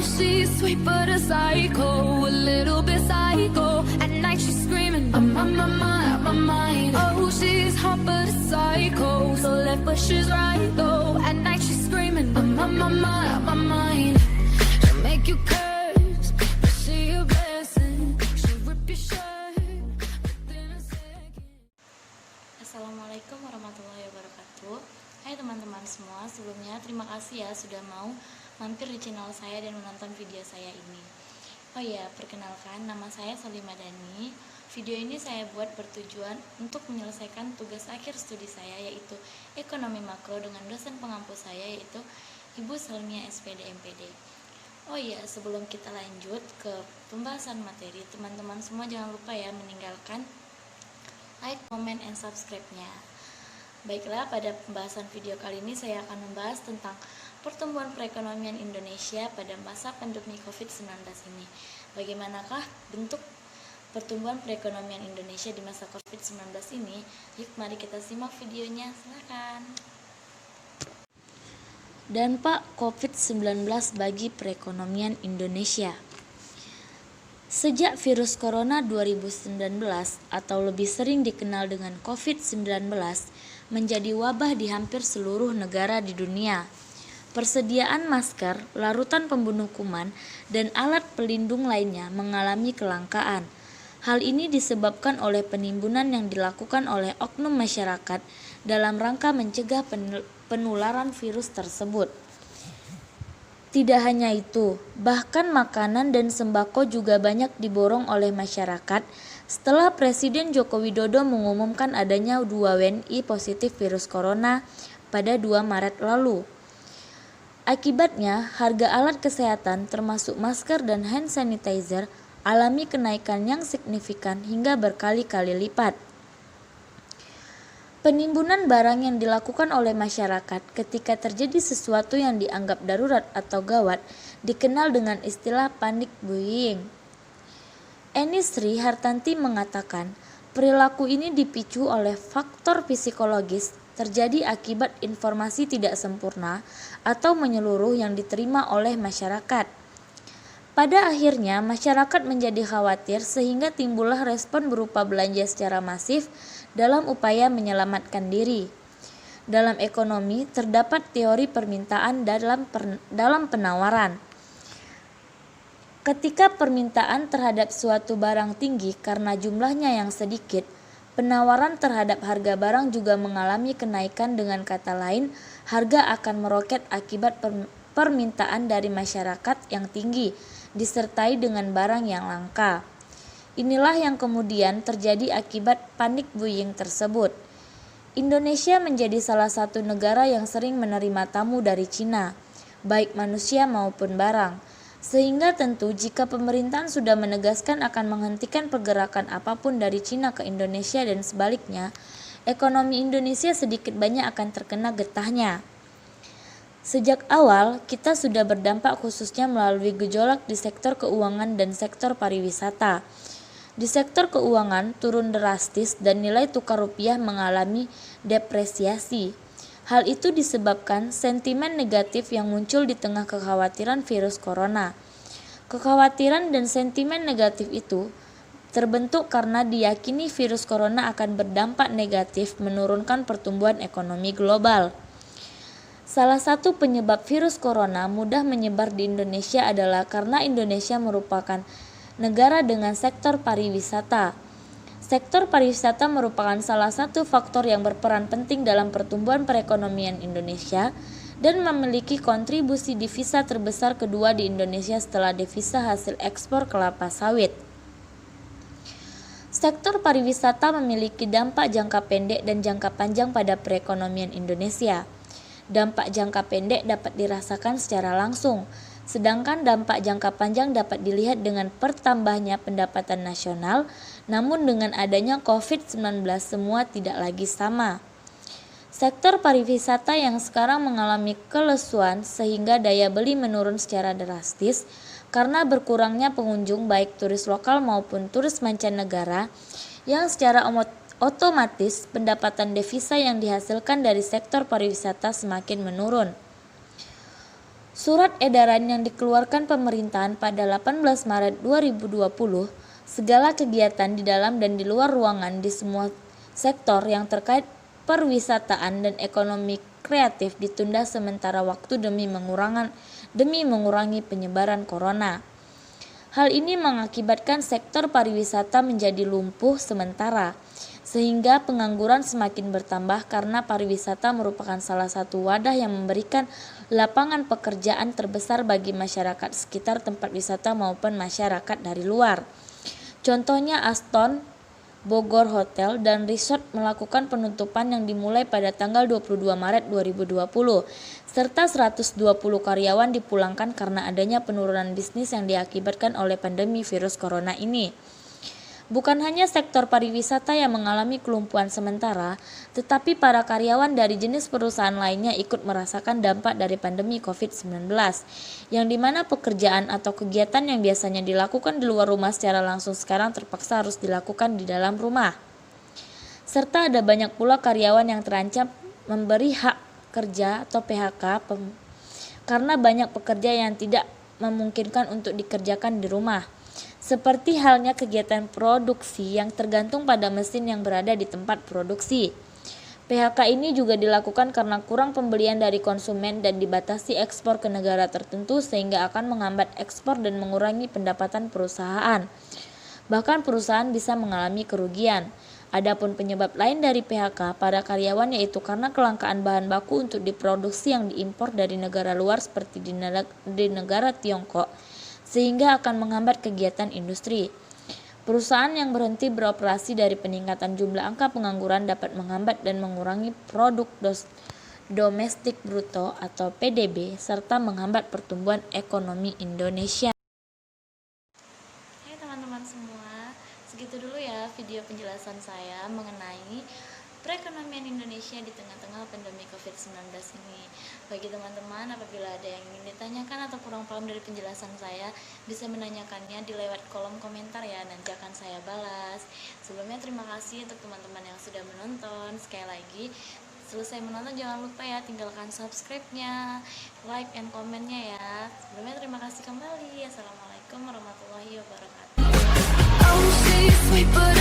she's sweet but a psycho, a little bit psycho. At night she's screaming, I'm on my mind, out my mind. Oh, she's hot but a psycho, so left but she's right though. At night she's screaming, I'm on my mind, out my mind. She'll make you curse, but she a blessing. She'll rip your shirt within a second. Assalamualaikum warahmatullahi wabarakatuh. Hai teman-teman semua, sebelumnya terima kasih ya sudah mau mampir di channel saya dan menonton video saya ini. Oh ya, perkenalkan, nama saya Salima Dani. Video ini saya buat bertujuan untuk menyelesaikan tugas akhir studi saya, yaitu Ekonomi Makro, dengan dosen pengampu saya, yaitu Ibu Salmia SPD MPD. Oh ya, sebelum kita lanjut ke pembahasan materi, teman-teman semua jangan lupa ya meninggalkan like, comment, and subscribe-nya. Baiklah, pada pembahasan video kali ini saya akan membahas tentang pertumbuhan perekonomian Indonesia pada masa pandemi COVID-19 ini. Bagaimanakah bentuk pertumbuhan perekonomian Indonesia di masa COVID-19 ini? Yuk, mari kita simak videonya, silakan. Dampak COVID-19 bagi perekonomian Indonesia. Sejak virus corona 2019 atau lebih sering dikenal dengan COVID-19 menjadi wabah di hampir seluruh negara di dunia, persediaan masker, larutan pembunuh kuman, dan alat pelindung lainnya mengalami kelangkaan. Hal ini disebabkan oleh penimbunan yang dilakukan oleh oknum masyarakat dalam rangka mencegah penularan virus tersebut. Tidak hanya itu, bahkan makanan dan sembako juga banyak diborong oleh masyarakat setelah Presiden Joko Widodo mengumumkan adanya 2 WNI positif virus corona pada 2 Maret lalu. Akibatnya, harga alat kesehatan termasuk masker dan hand sanitizer alami kenaikan yang signifikan hingga berkali-kali lipat. Penimbunan barang yang dilakukan oleh masyarakat ketika terjadi sesuatu yang dianggap darurat atau gawat dikenal dengan istilah panic buying. Eni Sri Hartanti mengatakan, perilaku ini dipicu oleh faktor psikologis terjadi akibat informasi tidak sempurna atau menyeluruh yang diterima oleh masyarakat. Pada akhirnya, masyarakat menjadi khawatir sehingga timbullah respon berupa belanja secara masif dalam upaya menyelamatkan diri. Dalam ekonomi, terdapat teori permintaan dalam penawaran. Ketika permintaan terhadap suatu barang tinggi karena jumlahnya yang sedikit, penawaran terhadap harga barang juga mengalami kenaikan. Dengan kata lain, harga akan meroket akibat permintaan dari masyarakat yang tinggi, disertai dengan barang yang langka. Inilah yang kemudian terjadi akibat panic buying tersebut. Indonesia menjadi salah satu negara yang sering menerima tamu dari Cina, baik manusia maupun barang. Sehingga tentu jika pemerintahan sudah menegaskan akan menghentikan pergerakan apapun dari Cina ke Indonesia dan sebaliknya, ekonomi Indonesia sedikit banyak akan terkena getahnya. Sejak awal, kita sudah berdampak khususnya melalui gejolak di sektor keuangan dan sektor pariwisata. Di sektor keuangan turun drastis dan nilai tukar rupiah mengalami depresiasi. Hal itu disebabkan sentimen negatif yang muncul di tengah kekhawatiran virus corona. Kekhawatiran dan sentimen negatif itu terbentuk karena diyakini virus corona akan berdampak negatif menurunkan pertumbuhan ekonomi global. Salah satu penyebab virus corona mudah menyebar di Indonesia adalah karena Indonesia merupakan negara dengan sektor pariwisata. Sektor pariwisata merupakan salah satu faktor yang berperan penting dalam pertumbuhan perekonomian Indonesia dan memiliki kontribusi devisa terbesar kedua di Indonesia setelah devisa hasil ekspor kelapa sawit. Sektor pariwisata memiliki dampak jangka pendek dan jangka panjang pada perekonomian Indonesia. Dampak jangka pendek dapat dirasakan secara langsung, sedangkan dampak jangka panjang dapat dilihat dengan pertambahnya pendapatan nasional. Namun dengan adanya COVID-19 semua tidak lagi sama. Sektor pariwisata yang sekarang mengalami kelesuan sehingga daya beli menurun secara drastis karena berkurangnya pengunjung baik turis lokal maupun turis mancanegara, yang secara otomatis pendapatan devisa yang dihasilkan dari sektor pariwisata semakin menurun. Surat edaran yang dikeluarkan pemerintahan pada 18 Maret 2020, segala kegiatan di dalam dan di luar ruangan di semua sektor yang terkait perwisataan dan ekonomi kreatif ditunda sementara waktu demi mengurangi penyebaran corona. Hal ini mengakibatkan sektor pariwisata menjadi lumpuh sementara, sehingga pengangguran semakin bertambah karena pariwisata merupakan salah satu wadah yang memberikan lapangan pekerjaan terbesar bagi masyarakat sekitar tempat wisata maupun masyarakat dari luar. Contohnya Aston Bogor Hotel dan Resort melakukan penutupan yang dimulai pada tanggal 22 Maret 2020, serta 120 karyawan dipulangkan karena adanya penurunan bisnis yang diakibatkan oleh pandemi virus corona ini. Bukan hanya sektor pariwisata yang mengalami kelumpuhan sementara, tetapi para karyawan dari jenis perusahaan lainnya ikut merasakan dampak dari pandemi COVID-19, yang dimana pekerjaan atau kegiatan yang biasanya dilakukan di luar rumah secara langsung sekarang terpaksa harus dilakukan di dalam rumah. Serta ada banyak pula karyawan yang terancam memberi hak kerja atau PHK karena banyak pekerja yang tidak memungkinkan untuk dikerjakan di rumah. Seperti halnya kegiatan produksi yang tergantung pada mesin yang berada di tempat produksi. PHK ini juga dilakukan karena kurang pembelian dari konsumen dan dibatasi ekspor ke negara tertentu sehingga akan menghambat ekspor dan mengurangi pendapatan perusahaan. Bahkan perusahaan bisa mengalami kerugian. Adapun penyebab lain dari PHK pada karyawan yaitu karena kelangkaan bahan baku untuk diproduksi yang diimpor dari negara luar seperti di negara Tiongkok, sehingga akan menghambat kegiatan industri. Perusahaan yang berhenti beroperasi dari peningkatan jumlah angka pengangguran dapat menghambat dan mengurangi produk domestik bruto atau PDB serta menghambat pertumbuhan ekonomi Indonesia. Hai teman-teman semua, segitu dulu ya video penjelasan saya mengenai perekonomian Indonesia di tengah-tengah pandemi COVID-19 ini. Bagi teman-teman, apabila ada yang ingin ditanyakan atau kurang paham dari penjelasan saya, bisa menanyakannya di lewat kolom komentar ya, nanti akan saya balas. Sebelumnya terima kasih untuk teman-teman yang sudah menonton. Sekali lagi, selesai menonton jangan lupa ya tinggalkan subscribe-nya, like and komen-nya ya. Sebelumnya terima kasih kembali. Assalamualaikum warahmatullahi wabarakatuh. Oh, she's sweet but